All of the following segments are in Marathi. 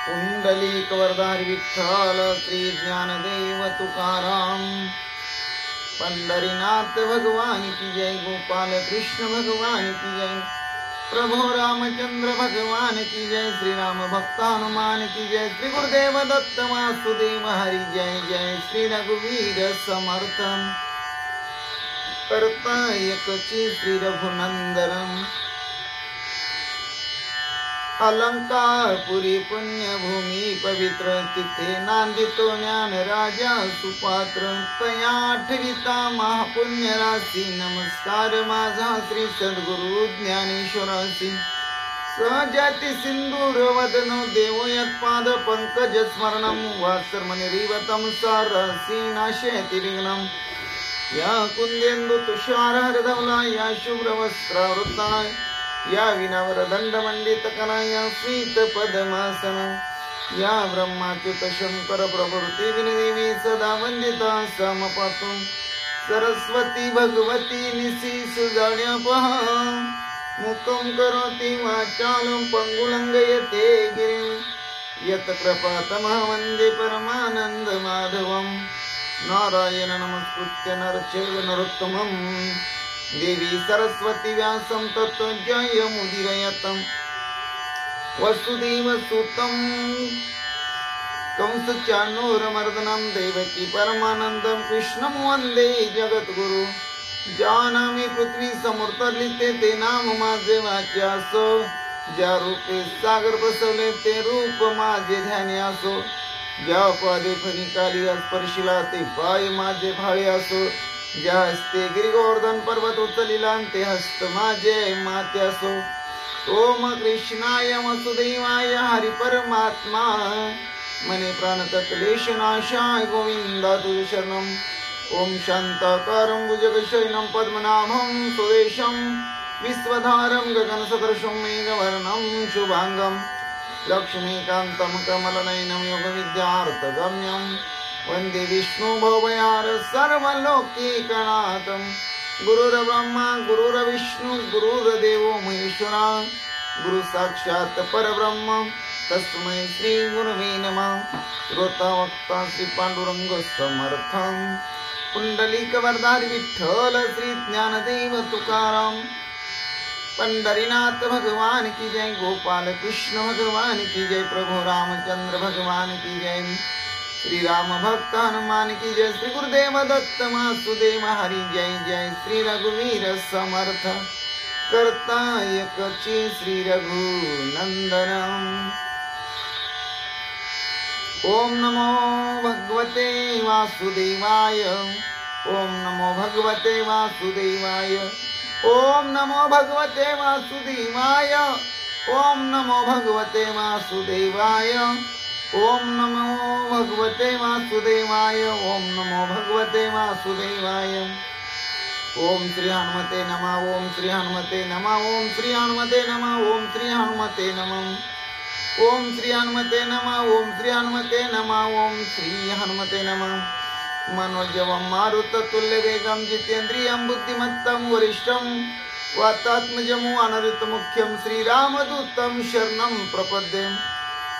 पुंडलिक वरदारी विठ्ठल श्री ज्ञानदेव तुकाराम। पंढरीनाथ भगवान की जय, गोपाल कृष्ण भगवान की जय, प्रभु रामचंद्र भगवान की जय, श्री राम भक्त हनुमान की जय, श्री गुरुदेव दत्त वासुदेव हरि जय जय, श्री रघुवीर समर्थ करता एकची श्री रघुनंदनम। अलंकारपुरी पुण्यभूमी पवित्र, तिथे नांदितो ज्ञान राजा सुपात्र, तया आठविता महापुण्य राशी, नमस्कार माझा श्री सद्गुरु ज्ञानेश्वरासी। सहजाती सिंदूर वदनो देवो यत्पाद पंकज स्मरणम, वासर्मनिरीवतम सारसी नाशयति विघ्नम। या कुंदेंदु तुषार हरधवला, या शुभ्र वस्त्रावृता, या विनावर दंडमंडित कला, या स्वीत पद्मासन, या ब्रह्माच्युत शंकर प्रभृती विनदेवी सदा वंदिता समपातु। सरस्वती भगवती निशीस जाड्यपः, मुखं करोति वाचालं पंगुलंघयते गिरिं, यत् कृपातमः वन्दे परमानंद माधवम्। नारायण नमस्कृत्य नरचैव नरोत्तमं, देवी सरस्वती व्यासं ततो जयमुदीरयतं। वसुदेव सुतं कंसचाणूरमर्दनं, देवकी परमानंदं कृष्णं वंदे जगद्गुरु। जानामि पृथ्वी समोरतरली ते नाम माझे वाचे असो, ज्या रूपे सागर बसवले ते रूप माझे ध्यानी असो, ज्या पादे फणिकाली स्पर्शिला ते पाय माझे भाळे असो, ज्या हस्ते गिरिगोवर्धन पर्वत उचलिला ते हस्त माझे माते असो। ओम कृष्णाय वसुदेवाय हरि परमात्मा, मने प्राणत क्लेश नाशाय गोविंदा तुझ शरणम। ओम शांताकारं भुजगशयनं पद्मनाभं सुरेशं, विश्वधारं गगनसदृशं मेघवर्णं शुभांगं, लक्ष्मीकान्तं कमलनयनं योगविद्यार्थगम्यं, वंदे विष्णु भवभयार सर्वलोकैकनाथं। गुरुर्ब्रह्मा गुरुर्विष्णु गुरुर्देवो महेश्वरा, गुरु साक्षात् परब्रह्म तस्मै श्री गुरवे नमः। श्रोता वक्ता श्री पांडुरंग समर्थं, पुंडलिक वरदारी विठ्ठल श्री ज्ञानदेव तुकाराम। पंढरीनाथ भगवान की जय, गोपाल कृष्ण भगवान की जय, प्रभु रामचंद्र भगवान की जय, श्री राम भक्त हनुमान की जय, श्री गुरुदेव दत्त वासुदेव हरि जय जय, श्री रघुवीर समर्थ करता एकची श्री रघुनंदनम। ओम नमो भगवते वासुदेवाय, ओम नमो भगवते वासुदेवाय, ओम नमो भगवते वासुदेवाय, ओम नमो भगवते वासुदेवाय, ओम नमो भगवते वासुदेवाय, ओम नमो भगवते वासुदेवाय। ओम श्री हनुमते नमः, ओम श्री हनुमते नमः, ओम श्री हनुमते नमः, ओम श्री हनुमते नमः, ओम श्री हनुमते नमः, ओम श्री हनुमते नमः, ओम श्री हनुमते नमः। मनोजवं मारुततुल्य वेगं, जितेन्द्रियं बुद्धिमत्तं वरिष्ठं, वातात्मजं वानरयुतमुख्यं, श्रीरामदूतं शरणं प्रपद्ये।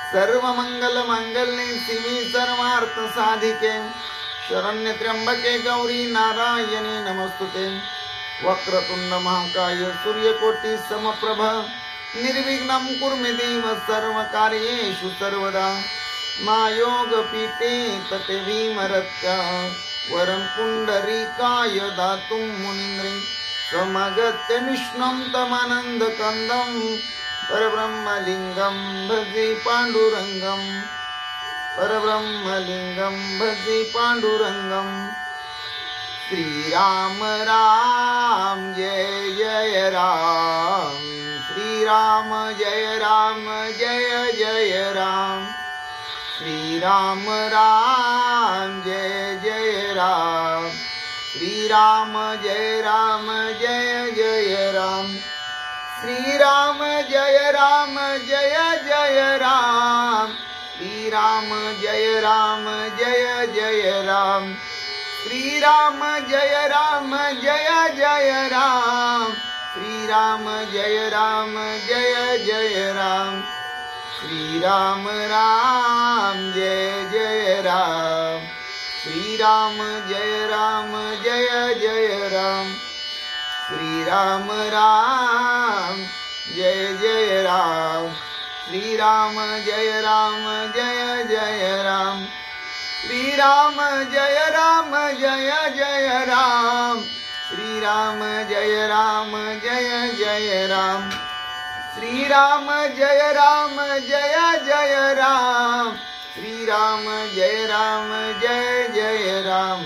सर्वमंगलमांगल्ये शिवे सर्वार्थसाधिके, शरण्ये त्र्यंबके गौरी नारायणी नमस्तुते। वक्रतुंड महाकाय सूर्यकोटि समप्रभ, निर्विघ्नं कुरु मे देव सर्वकार्येषु सर्वदा। मायोगपीठे तटे भीमरत्या, वरं पुंडरीकाय दातुं मुनीन्द्रे। समगत्य निष्णं तमानन्दकन्दं, परब्रह्मलिंगं भजे पांडुरंगं, परब्रह्मलिंगं भजे पांडुरंगं। श्री राम राम जय जय राम, श्री राम जय राम जय जय राम, श्री राम राम जय जय राम, श्री राम जय राम जय जय राम, श्री राम जय राम जय जय राम, श्री राम जय राम जय जय राम, श्री राम जय राम जय जय राम, श्री राम जय राम जय जय राम, श्री राम राम जय जय राम, श्री राम जय राम जय जय राम, श्री राम राम जय जय राम, श्री राम जय राम जय जय राम, श्री राम जय राम जय जय राम, श्री राम जय राम जय जय राम, श्री राम जय राम जय जय राम, श्री राम जय राम जय जय राम,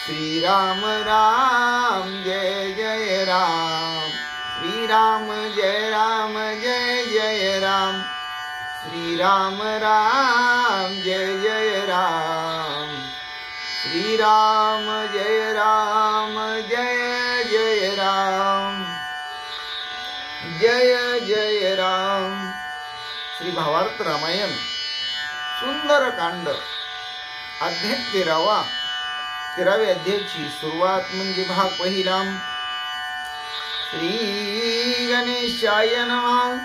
श्री राम राम जय जय राम, श्री राम जय राम जय जय राम, श्री राम राम जय जय राम, श्री राम जय राम जय जय राम, जय जय राम। श्री भावार्थ रामायण सुंदर कांड अध्याय 13व्या अध्यायाची सुरुवात म्हणजे भाग पहिला। श्री गणेशाय नमः,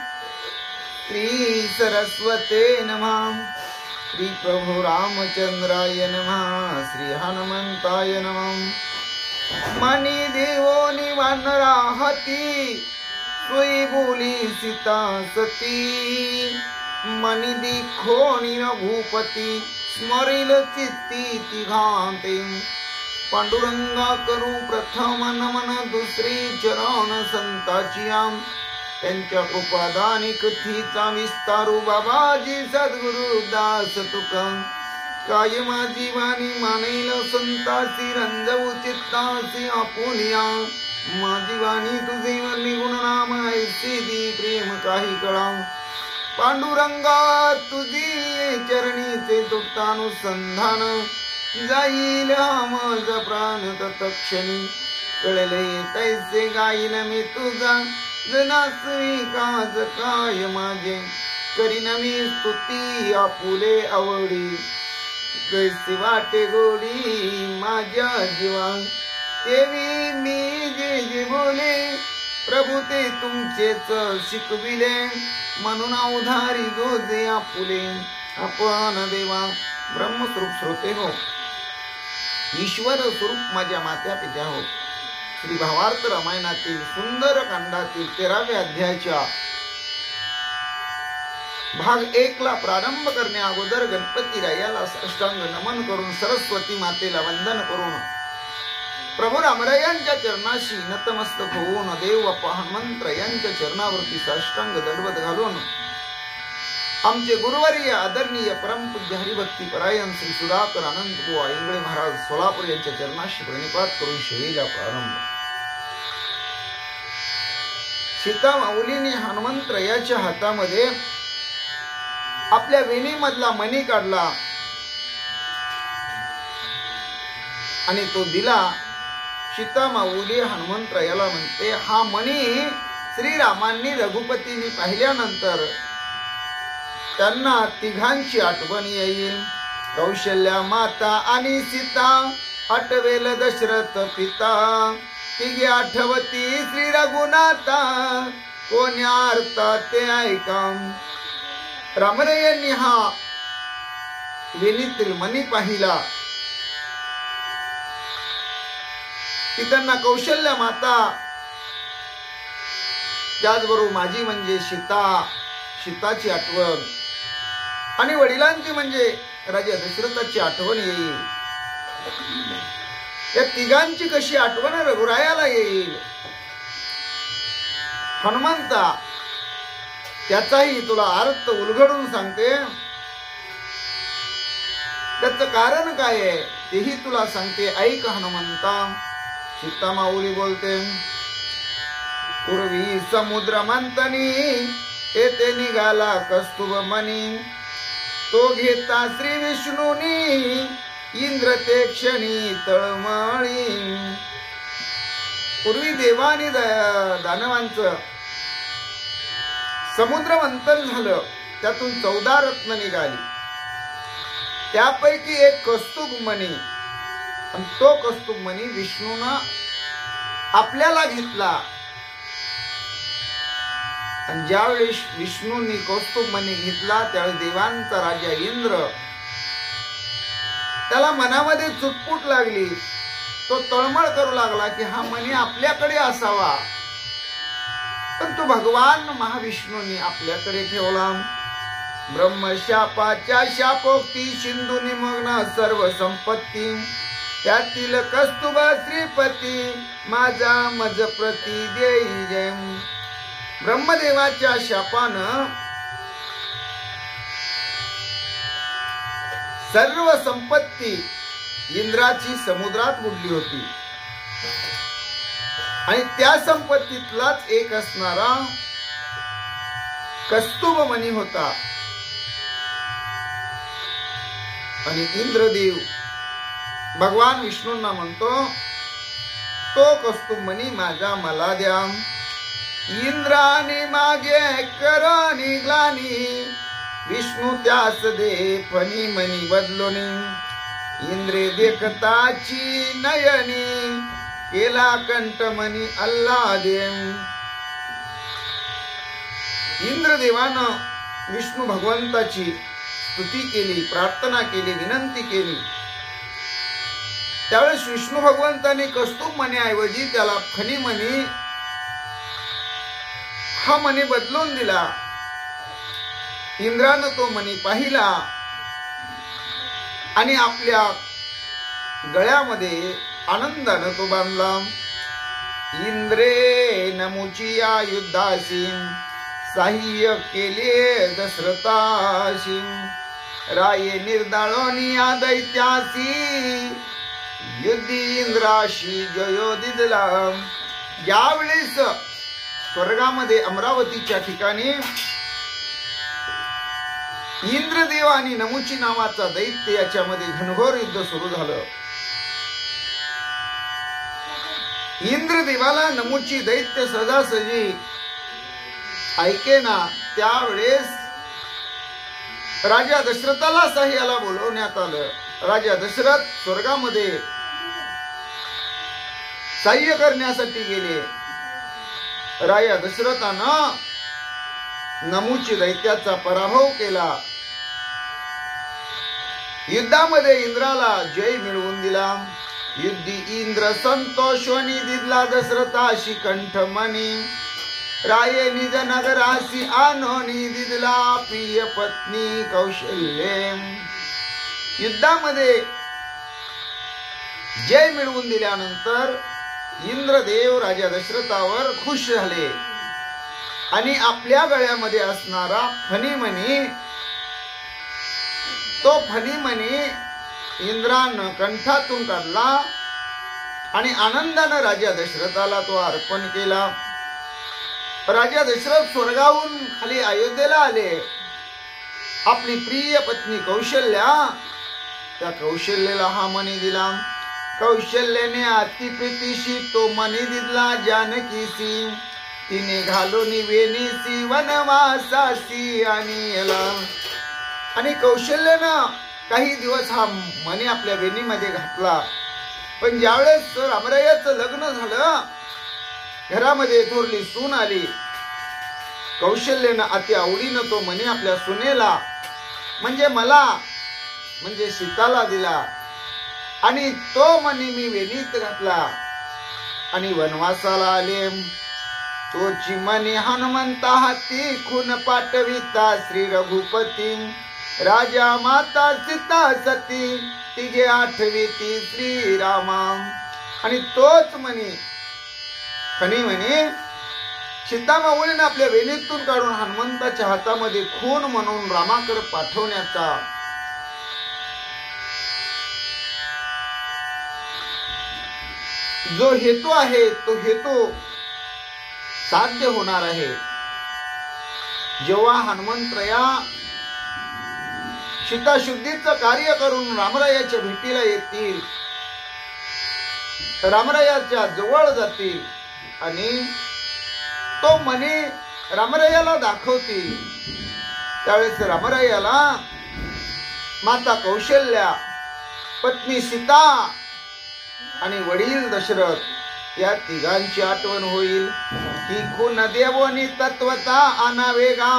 श्री सरस्वते नमः, श्री प्रभु रामचंद्राय नमः, श्री हनुमंताय नमः। मनी देवो निवान राहती, सोई बोली सीता सती, मनी दिखोणी रघुपती, स्मरिल चित्ती तिघांते। पांडुरंगा करू प्रथम नमन, दुसरी चरण संताची आम, त्यांच्या कृपादानी कथीचा विस्तारू, बाबाजी सद्गुरु दास तुका। काय माझी वाणी मानेल संतासी, रंजवू चित्तासी आपुलिया, माझी वाणी तुझे वर्णी गुणनाम, ऐसी दी प्रेम काही कळा। पांडुरंगा तुझी चरणीचे तुक्तानुसंधान, जाईल हा माझा प्राण तत्क्षणी, कळले तैसे गाईल मी तुझा, जनासवी काज काय माझे, करीन मी स्तुती आपुले आवडी, कैसी वाटे गोडी माझ्या जीवा। देवी मी जे जे बोले, प्रभू ते तुमचेच शिकविले, म्हणून उधारी जो जे आपुले। आपण देवा ब्रह्मस्वरूप श्रोते हो, ईश्वर स्वरूप माझ्या मात्या पित्या हो। श्री भावार्थ रामायणातील सुंदर कांडातील 13व्या अध्यायाच्या भाग 1 ला प्रारंभ करण्या अगोदर गणपती रायाला साष्टांग नमन करून, सरस्वती मातेला वंदन करून, प्रभू रामरायांच्या चरणाशी नतमस्तक होऊन, देव हनुमंत यांच्या चरणावरती साष्टांग दंडवत घालून, आमचे गुरुवर्य आदरणीय परमपूज्य हरिभक्ती परायण श्री सुधाकर आनंद बुवा इंगळे महाराज सोलापूर यांच्या चरणाशी प्रणिपात करून सेवेला प्रारंभ। सीता माऊलीने हनुमंतरायाच्या हातामध्ये आपल्या वेणीमधला मणी काढला आणि तो दिला। सीता माऊली हनुमंतरायाला म्हणते, हा मणी श्रीरामांनी रघुपतींनी पाहिल्यानंतर त्यांना तिघांची आठवण येईल। कौशल्या माता आणि सीता, आठवेल दशरथ पिता, तिघे आठवती श्री रघुनाथा, कोण्या अर्था ते ऐका। रामरायांनी हा वेणीतील मणी पाहिला की त्यांना कौशल्या माता, त्याचबरोबर माझी म्हणजे सीताची आठवण आणि वडिलांची म्हणजे राजा दशरथाची आठवण येईल। या तिघांची कशी आठवण रघुरायाला येईल। हनुमंता त्याचाही तुला अर्थ उलगडून सांगते, त्याचं कारण काय आहे तेही तुला सांगते, ऐक हनुमंता। सीता माऊली बोलते, पूर्वी समुद्र मंथनी, येथे निघाला कस्तुभ मणी, तो घेता श्री विष्णूनी, इंद्र ते क्षणी तळमळी। पूर्वी देवानी दानवांचं समुद्र मंथन झालं, त्यातून 14 रत्न निघाली, त्यापैकी एक कस्तुभ मणी, आणि तो कस्तुभ मणी विष्णूनं आपल्याला घेतला आणि ज्यावेळी विष्णूंनी कौस्तुभ मणी घेतला त्यावेळी देवांचा राजा इंद्र त्याला मनामध्ये चुटपुट लागली. तो तळमळ करू लागला की हा मणी आपल्याकडे असावा, पण तो भगवान महाविष्णूंनी आपल्याकडे ठेवला. ब्रह्मशापाच्या शापोक्ती सिंधू निमग्न सर्व संपत्ती, त्यातील कस्तुभ श्रीपती माझा मज प्रती देई जय. ब्रह्मदेवाच्या शापानं सर्व संपत्ती इंद्राची समुद्रात बुडली होती आणि त्या संपत्तीतलाच एक असणारा कस्तुभ मणी होता. आणि इंद्रदेव भगवान विष्णूंना म्हणतो तो कस्तुभ मणी माझा मला द्या. इंद्राने मागे करणी ग्लानी, विष्णू त्यास दे फणी मणी बदलोनी. इंद्रे देखताची नयनी, केला कंठमणी अल्लादे. इंद्रदेवानं विष्णू भगवंताची स्तुती केली, प्रार्थना केली, विनंती केली. त्यावेळेस विष्णू भगवंतांनी कस्तुभ मणीऐवजी त्याला फणीमणी हा मणी बदलून दिला. इंद्रानं तो मणी पाहिला आणि आपल्या गळ्यामध्ये आनंदानं तो बांधला. इंद्रे नमुची या युद्धाशी, साह्य केले दशरथाशी. राये निर्दाळोनी या दैत्यासी, युद्धी इंद्राशी जयो दिदला. यावेळेस स्वर्गामध्ये अमरावतीच्या ठिकाणी इंद्रदेव आणि नमुची नावाचा दैत्य याच्यामध्ये घनघोर युद्ध सुरू झालं. इंद्रदेवाला नमुची दैत्य सहजासहजी ऐकेना. त्यावेळेस राजा दशरथाला साह्याला बोलवण्यात आलं. राजा दशरथ स्वर्गामध्ये साह्य करण्यासाठी गेले. राजा दशरथानं नमुची दैत्याचा पराभव केला. युद्धामध्ये इंद्राला जय मिळवून दिला. युद्धी इंद्र संतोषोनी दिदला दशरथाशी कंठमणी. राये निज नगरासी आणोनी दिदला प्रिय पत्नी कौशल्ये. युद्धामध्ये जय मिळवून दिल्यानंतर इंद्रदेव राजा दशरथावर खुश झाले आणि आपल्या गळ्यामध्ये असणारा फणीमणी, तो फणीमणी इंद्रानं कंठातून काढला आणि आनंदानं राजा दशरथाला तो अर्पण केला. राजा दशरथ स्वर्गाहून खाली अयोध्येला आले. आपली प्रिय पत्नी कौशल्या, त्या कौशल्याला हा मणी दिला. कौशल्याने अतिप्रीतीशी तो मणी दिला जानकीसी. तिने घालून वेणीसी वनवासासी आणला. आणि कौशल्यानं काही दिवस हा मणी आपल्या वेणीमध्ये घातला. पण ज्यावेळेस रामरायाचं लग्न झालं, घरामध्ये थोरली सून आली. कौशल्यानं अति आवडीनं तो मणी आपल्या सुनेला म्हणजे मला म्हणजे सीताला दिला आणि तो मणी मी वेणीत घातला आणि वनवासाला आले. तोची मणी हनुमंता हाती खून पाठविता श्री रघुपती. राजा माता सीता सती तिघे आठविती श्रीरामा. आणि तोच मणी फणीमणी सीतामाऊलीने आपल्या वेणीतून काढून हनुमंताच्या हातामध्ये खून म्हणून रामाकडे पाठवण्याचा जो हेतू आहे तो हेतू साध्य होणार आहे. जेव्हा हनुमंतराया सीताशुद्धीचं कार्य करून रामरायाच्या भेटीला येतील, रामरायाच्या जवळ जातील आणि तो मणी रामरायाला दाखवतील, त्यावेळेस रामरायाला माता कौशल्या, पत्नी सीता आणि वडील दशरथ या तिघांची आठवण होईल. ही खून देवोनी तत्वता अनावेगा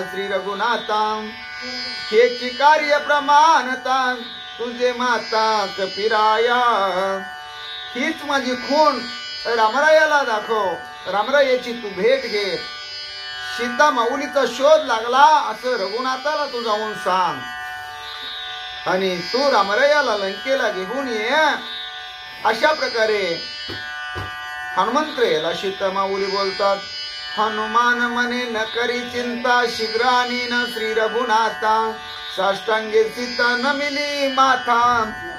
श्री रघुनाथा हेची कार्य प्रमाणता तुझे माता कपिराया हीच माझी खून रामरायाला दाखव रामरायाची तू भेट घे सीता माऊलीचा शोध लागला असं रघुनाथाला तू जाऊन सांग आणि तू रामरायाला लंकेला घेऊन ये अशा प्रकारे हनुमंतरायाला सीता माऊली बोलतात हनुमान मने न करी चिंता शीघ्रानी न श्री रघुनाथा साष्टांगे सीता न मिली माथा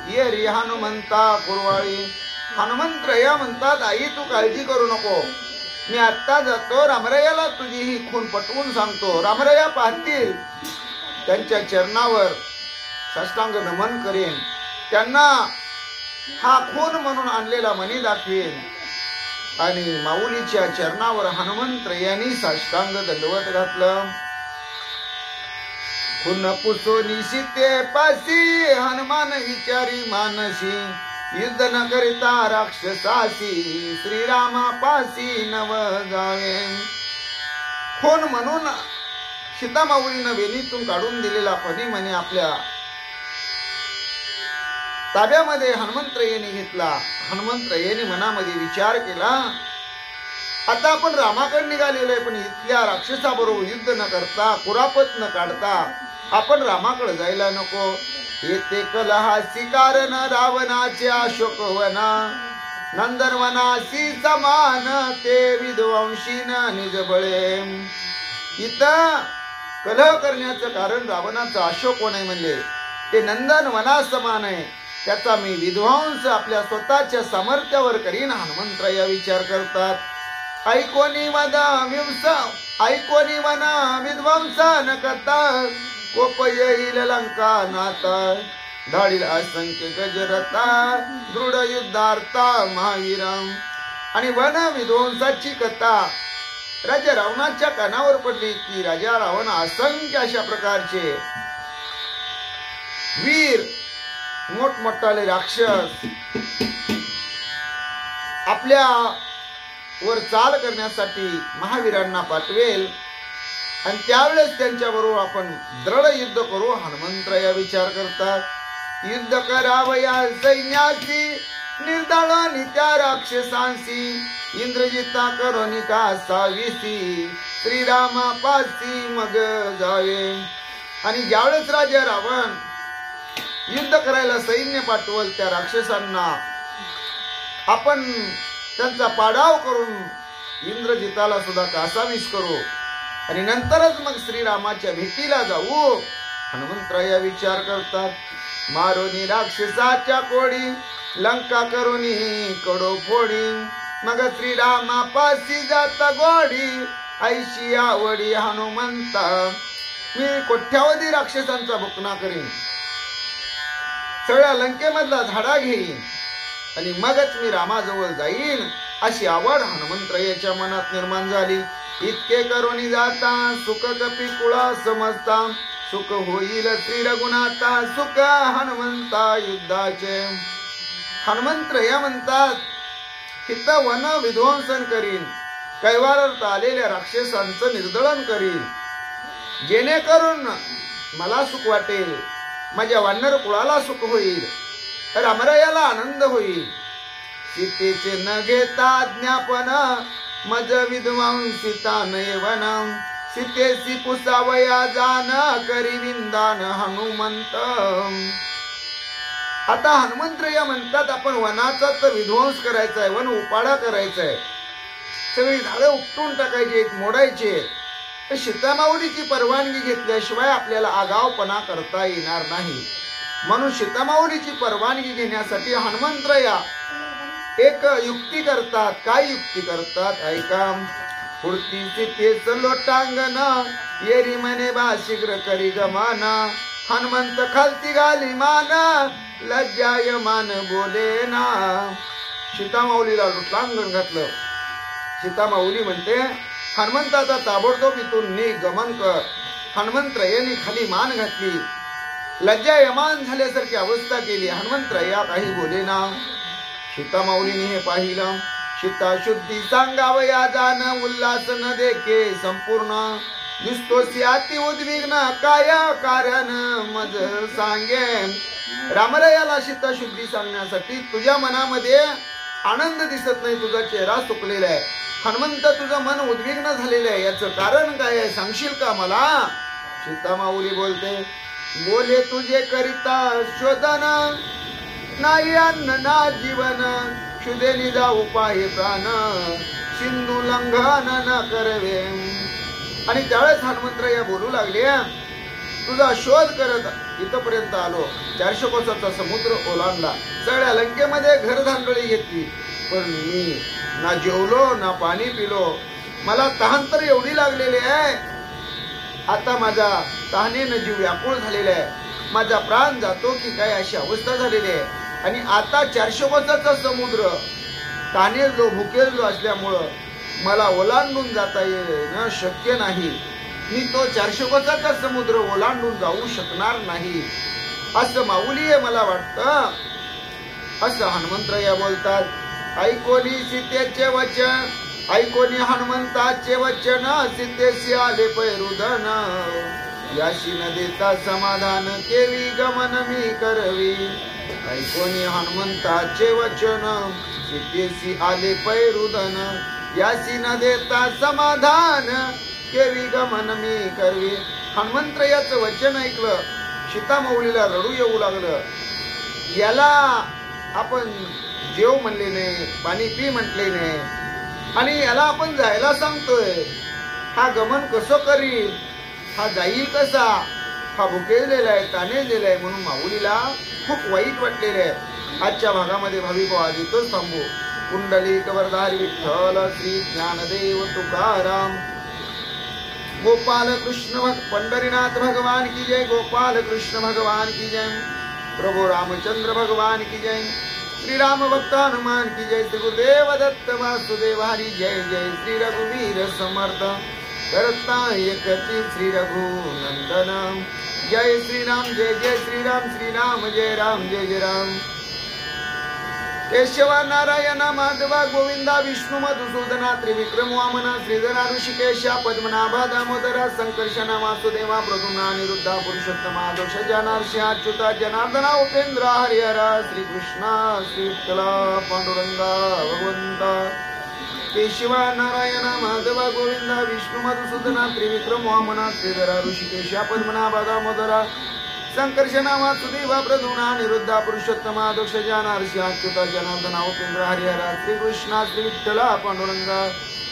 ये रे हनुमंता कुरवाळी हनुमंतराया म्हणतात आई तू काळजी करू नको मी आत्ता जातो रामरायाला तुझी ही खून पटवून सांगतो रामराया पाहतील त्यांच्या चरणावर साष्टांग नमन करेन त्यांना हा खून म्हणून आणलेला मणी दाखवेन आणि माऊलीच्या चरणावर हनुमंतरायांनी साष्टांग दंडवत घातलं खून पुसोनी सीते पासी हनुमान विचारी मानसी युद्ध न करिता राक्षसासी श्रीरामा पासी नव जावे खून म्हणून सीता माऊलीनं वेणीतून काढून दिलेला फणी म्हणे आपल्या ताब्यामध्ये हनुमंतरायांनी घेतला हनुमंतरायांनी मनामध्ये विचार केला आता आपण रामाकडे निघालेलो आहे पण इथल्या राक्षसाबरोबर युद्ध न करता कुरापत न काढता आपण रामाकडे जायला नको येते कलहासी कारण रावणाचे अशोकवना नंदनवनासी समान ते विध्वंसीन निजबळे इथं कलह करण्याचं कारण रावणाचं अशोकवन आहे म्हणले ते नंदनवना समान आहे त्याचा मी विध्वंस आपल्या स्वतःच्या सामर्थ्यावर करीन हनुमंतराया विचार करतात ऐकोनी वना विध्वंस न करता कोप येईल लंका नाता धाडील असंख्य गजरता दृढ युद्धार्था महावीरम आणि वन विध्वंसाची कथा राजा रावणाच्या कानावर पडली की राजा रावण असंख्य अशा प्रकारचे वीर मोठमोठाले राक्षस आपल्या वर चाल करण्यासाठी महावीरांना पाठवेल आणि त्यावेळेस त्यांच्या बरोबर आपण दृढ युद्ध करू हनुमंतराया विचार करतात युद्ध करावया सैन्यासी निर्दळानी त्या राक्षसांशी इंद्रजिता करोनी का साविसी श्रीरामा पासी मग जावे आणि ज्यावेळेस राजा रावण युद्ध करायला सैन्य पाठवल त्या राक्षसांना आपण त्यांचा पाडाव करून इंद्रजिताला सुद्धा कासावीस करू आणि नंतरच मग श्रीरामाच्या भेटीला जाऊ हनुमंतराया विचार करतात मारोनी राक्षसाच्या कोडी लंका करोनी कडो फोडी मग श्रीरामा पासी जाता गोडी ऐशी आवडी हनुमंता मी कोट्यावधी राक्षसांचा भुकना करीन सगळ्या लंकेमधला झाडा घेईन आणि मगच मी रामाजवळ जाईन अशी आवड हनुमंतरायाच्या मनात निर्माण झाली इतके करोनी जाता सुख कपी कुळा समजता सुख होईल श्री रघुनाथा सुख हनुमंता युद्धाचे हनुमंतराया म्हणतात तिथं वन विध्वंसन करीन कैवारात आलेल्या राक्षसांचं निर्दळन करीन जेणेकरून मला सुख वाटेल माझ्या वानर कुळाला सुख होईल रामरायाला आनंद होईल सीतेचे न घेता ज्ञापन मज विध्वंसिता नयवन सीतेसी पुसावया जान करी विंदान हनुमंत आता हनुमंतराया म्हणतात आपण वनाचा तर विध्वंस करायचा आहे वन उपाडा करायचा आहे सगळी झाडं उपटून टाकायची मोडायचे तर सीतामाऊलीची परवानगी घेतल्याशिवाय आपल्याला आगावपणा करता येणार नाही म्हणून सीतामाऊलीची परवानगी घेण्यासाठी हनुमंतराया एक युक्ती करतात काय युक्ती करतात ऐका पुरती सीतेच लोटांगण येरी म्हणे बा शीघ्र करी गमान हनुमंत खालती घाली मान लज्जाय मान बोले ना सीतामाऊलीला लोटांगण घातलं सीतामाऊली म्हणते हनुमंताचा ताबडतोब इथून गमन कर हनुमंतरायाने खाली मान घातली लज्जायमान झाल्यासारखी अवस्था केली हनुमंतराया काही बोले ना सीतामाऊलीने हे पाहिलं चित्ता शुद्धी सांगावया जाण उल्हास न देखे संपूर्ण दिसतोसी अति उद्विग्न काय कारण मज सांगे. रामरायाला चित्ता शुद्धी सांगण्यासाठी तुझ्या मनामध्ये आनंद दिसत नाही, तुझा चेहरा सुकलेला आहे. हनुमंत तुझं मन उद्विग्न झालेलं आहे, याचं कारण काय आहे सांगशील का मला. चित्ता माऊली बोलते, बोले तुझे करिता शोधन नाही अन्न ना जीवन क्षुदेनी जाऊ पाहे प्राण सिंधू लंघन न करवे. आणि त्यावेळेस हनुमंतराया बोलू लागले, तुझा शोध करत इथपर्यंत आलो, 400 कोसाचा समुद्र ओलांडला, सगळ्या लंकेमध्ये घरधांडळी घेतली, पण मी ना जेवलो ना पाणी पिलो. मला तहान तर एवढी लागलेली आहे, आता माझा तहानेनं जीव व्याकुळ झालेला आहे, माझा प्राण जातो की काय अशी अवस्था झालेली आहे. आणि आता 400 कोसाचा समुद्र तहानेलो भुकेलो असल्यामुळं मला ओलांडून जाता येणं शक्य नाही. मी तो 400 कोसाचा समुद्र ओलांडून जाऊ शकणार नाही असं माऊली आहे मला वाटतं, असं हनुमंतराया बोलतात. ऐकोनी सीतेचे वचन, ऐकोनी हनुमंताचे वचन, सीतेशी आले पैरुधन, याशी न देता समाधान केवी गमन मी करवी. ऐकोनी हनुमंताचे वचन, सीतेशी आले पैरुधन, याशी न देता समाधान केवी गमन मी करवी. हनुमंतरायाचं वचन ऐकलं, सीता माऊलीला रडू येऊ लागलं. याला आपण जेव म्हणले नाही, पाणी पी म्हटले नाही, आणि याला आपण जायला सांगतोय, हा गमन कसं करील, हा जाईल कसा, हा भुकेलेला आहे, ताणलेला आहे. म्हणून माऊलीला खूप वाईट वाटलेले आहे. आजच्या भागामध्ये भाविक आज इथंच थांबू. कुंडलिक वरदारी विठ्ठल श्री ज्ञानदेव तुकाराम. गोपाल कृष्ण पंढरीनाथ भगवान की जय. गोपाल कृष्ण भगवान की जय. प्रभु रामचंद्र भगवान की जय. श्री राम भक्त हनुमान की जय. श्री गुरुदेव दत्त वासुदेव हरी जय जय. श्री रघुवीर समर्थ करता एकती श्री रघुनंदन. जय श्री राम जय जय श्री राम. श्री राम जय राम जय जय राम. केशव नारायण माधवा गोविंदा विष्णु मधुसूदना त्रिविक्रम वामना श्रीधरा ऋषिकेशा पद्मनाभा दामोदरा संकर्षणा वासुदेवा प्रद्युम्ना अनिरुद्धा पुरुषोत्तमा दोष जनार्षि अच्युता जनार्दना उपेंद्रा हरिहरा. श्री कृष्णा श्री विठ्ठला पांडुरंगा भगवंता. केशवा नारायण माधवा गोविंदा विष्णु मधुसूदना त्रिविक्रम वामना श्रीधरा ऋषिकेशा पद्मनाभा दामोदरा संकर्षणा वासुदेवा प्रद्युम्ना अनिरुद्धा पुरुषोत्तमा दोष जनार्षि अच्युता जनार्दना उपेंद्र हरिहरा. श्री कृष्णा श्री विठ्ठला पांडुरंगा.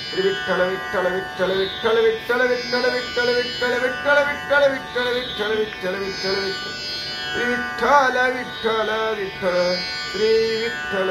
श्री विठ्ठल विठ्ठल विठ्ठल विठ्ठल विठ्ठल विठ्ठल विठ्ठल विठ्ठल विठ्ठल विठ्ठल विठ्ठल विठ्ठल विठ्ठल विठ्ठल विठ्ठल श्री विठ्ठल विठ्ठल विठ्ठल श्री विठ्ठल.